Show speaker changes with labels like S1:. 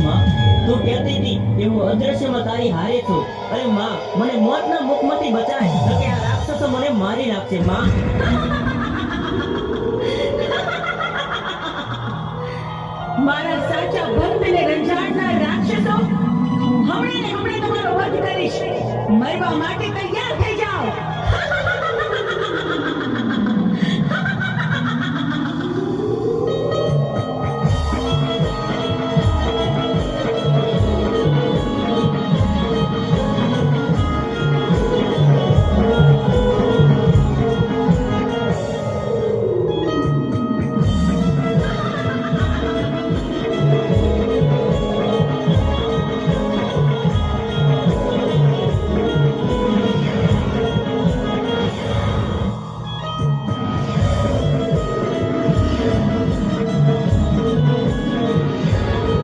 S1: માં તું કહેતી હતી કે હું અદ્રશ્યમાં તારી હારે છું. અરે માં, મને મોતના મુખમાંથી બચાય તો કે આ રાક્ષસો મને મારી નાખશે માં.
S2: મારા સાચા ભક્તને રંજાડનાર રાક્ષસો હમણાં ને હમણાં તમારો વધ કરીશ. મરવા માટે તૈયાર